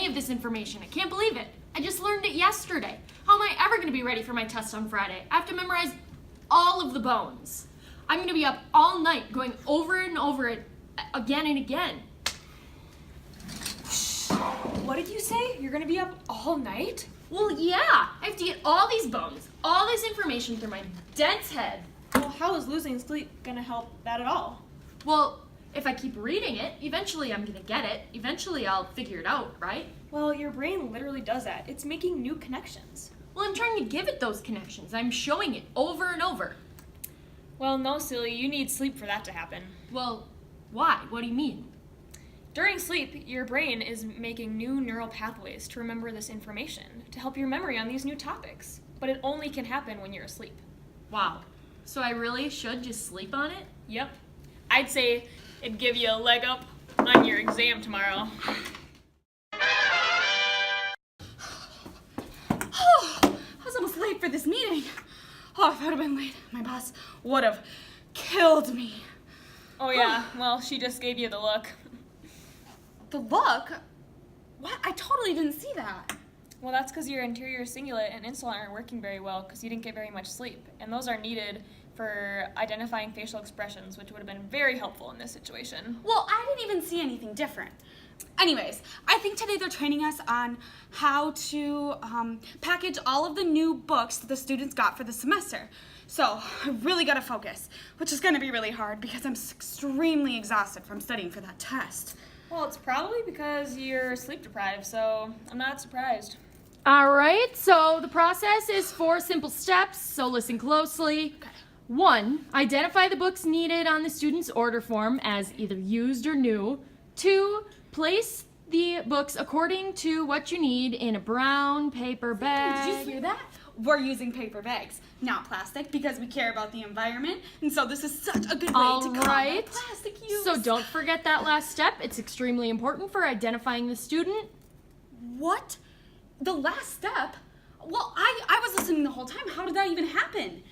of this information. I can't believe it. I just learned it yesterday. How am I ever going to be ready for my test on Friday? I have to memorize all of the bones. I'm going to be up all night going over and over it again and again. What did you say? You're gonna be up all night? Well, yeah. I have to get all these bones, all this information through my dense head. Well, how is losing sleep gonna help that at all? Well, if I keep reading it, eventually I'm going to get it. Eventually I'll figure it out, right? Well, your brain literally does that. It's making new connections. Well, I'm trying to give it those connections. I'm showing it over and over. Well, no, silly. You need sleep for that to happen. Well, why? What do you mean? During sleep, your brain is making new neural pathways to remember this information, to help your memory on these new topics. But it only can happen when you're asleep. Wow. So I really should just sleep on it? Yep. I'd say it'd give you a leg up on your exam tomorrow. I was almost late for this meeting. Oh, if I would have been late, my boss would have killed me. Oh yeah, well, she just gave you the look. The look? What? I totally didn't see that. Well, that's because your anterior cingulate and insula aren't working very well because you didn't get very much sleep. And those are needed for identifying facial expressions, which would have been very helpful in this situation. Well, I didn't even see anything different. Anyways, I think today they're training us on how to package all of the new books that the students got for the semester. So I really gotta focus, which is gonna be really hard because I'm extremely exhausted from studying for that test. Well, it's probably because you're sleep deprived, so I'm not surprised. All right, so the process is 4 simple steps, so listen closely. Okay. 1, identify the books needed on the student's order form as either used or new. 2, place the books according to what you need in a brown paper bag. Did you hear that? We're using paper bags, not plastic, because we care about the environment, and so this is such a good way to cut out plastic use. So don't forget that last step. It's extremely important for identifying the student. What? The last step? Well, I was listening the whole time. How did that even happen?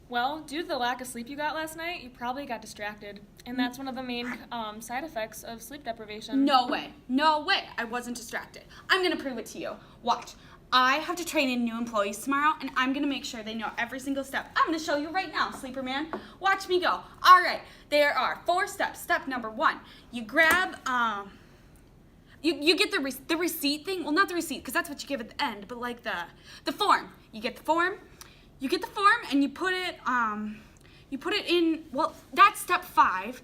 Well, due to the lack of sleep you got last night, you probably got distracted. And that's one of the main side effects of sleep deprivation. No way. No way. I wasn't distracted. I'm going to prove it to you. Watch. I have to train in new employees tomorrow, and I'm going to make sure they know every single step. I'm going to show you right now, Sleeperman. Watch me go. All right. There are 4 steps. Step number 1. You grab, you get the receipt thing. Well, not the receipt, because that's what you give at the end, but like the form. You get the form. You get the form, and you put it in, well, that's step 5.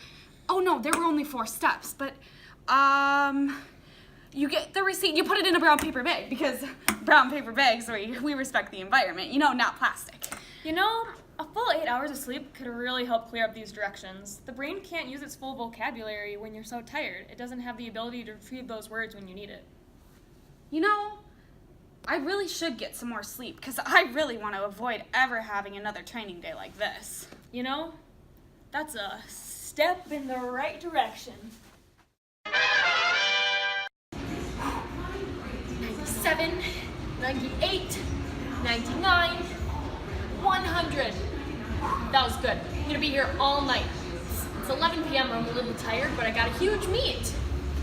Oh, no, there were only 4 steps, but, you get the receipt, you put it in a brown paper bag, because brown paper bags, we respect the environment, you know, not plastic. You know, a full 8 hours of sleep could really help clear up these directions. The brain can't use its full vocabulary when you're so tired. It doesn't have the ability to retrieve those words when you need it. You know, I really should get some more sleep, because I really want to avoid ever having another training day like this. You know, that's a step in the right direction. 97, 98, 99, 100. That was good. I'm gonna be here all night. It's 11 p.m. I'm a little tired, but I got a huge meet.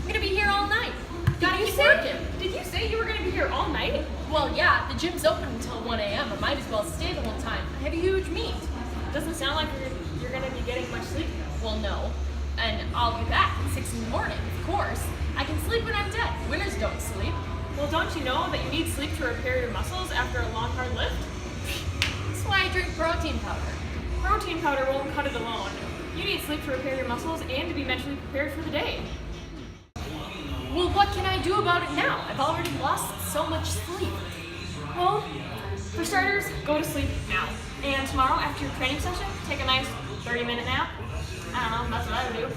I'm gonna be here all night. Gotta keep working. Did you say you were going to be here all night? Well, yeah, the gym's open until 1 a.m. I might as well stay the whole time. I have a huge meet. Doesn't sound like you're going to be getting much sleep. Well, no. And I'll be back at 6 in the morning, of course. I can sleep when I'm dead. Winners don't sleep. Well, don't you know that you need sleep to repair your muscles after a long, hard lift? That's why I drink protein powder. Protein powder won't cut it alone. You need sleep to repair your muscles and to be mentally prepared for the day. Well, what can I do about it now? I've already lost so much sleep. Well, for starters, go to sleep now. And tomorrow, after your training session, take a nice 30-minute nap. I don't know, that's what I would do.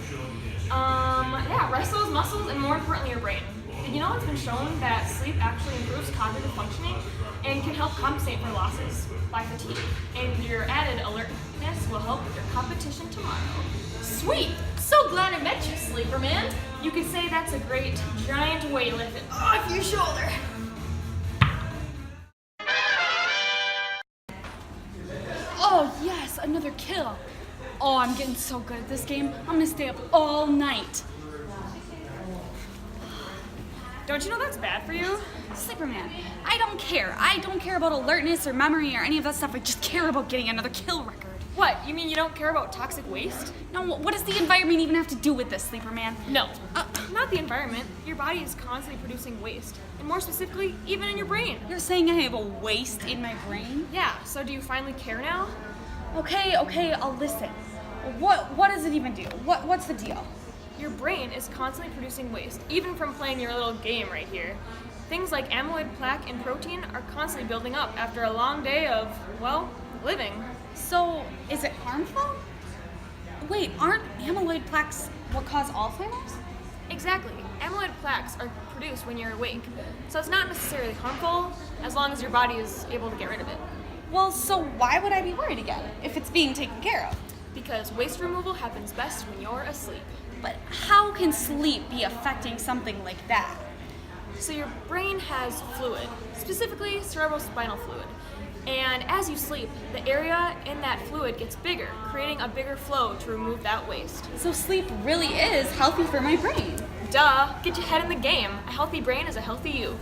Yeah, rest those muscles and more importantly, your brain. Did you know it's been shown that sleep actually improves cognitive functioning and can help compensate for losses by fatigue? And your added alertness will help with your competition tomorrow. Sweet! So glad I met you, Sleeperman. You could say that's a great giant weight lifted off your shoulder. Oh, yes, another kill. Oh, I'm getting so good at this game. I'm gonna stay up all night. Don't you know that's bad for you? Sleeperman, I don't care. I don't care about alertness or memory or any of that stuff. I just care about getting another kill record. What, you mean you don't care about toxic waste? No, what does the environment even have to do with this, Sleeperman? No, not the environment. Your body is constantly producing waste. And more specifically, even in your brain. You're saying I have a waste in my brain? Yeah, so do you finally care now? Okay, I'll listen. What does it even do? What's the deal? Your brain is constantly producing waste, even from playing your little game right here. Things like amyloid plaque and protein are constantly building up after a long day of, well, living. So, is it harmful? Wait, aren't amyloid plaques what cause Alzheimer's? Exactly. Amyloid plaques are produced when you're awake, so it's not necessarily harmful as long as your body is able to get rid of it. Well, so why would I be worried again if it's being taken care of? Because waste removal happens best when you're asleep. But how can sleep be affecting something like that? So your brain has fluid, specifically cerebrospinal fluid. And as you sleep, the area in that fluid gets bigger, creating a bigger flow to remove that waste. So sleep really is healthy for my brain. Duh! Get your head in the game. A healthy brain is a healthy you.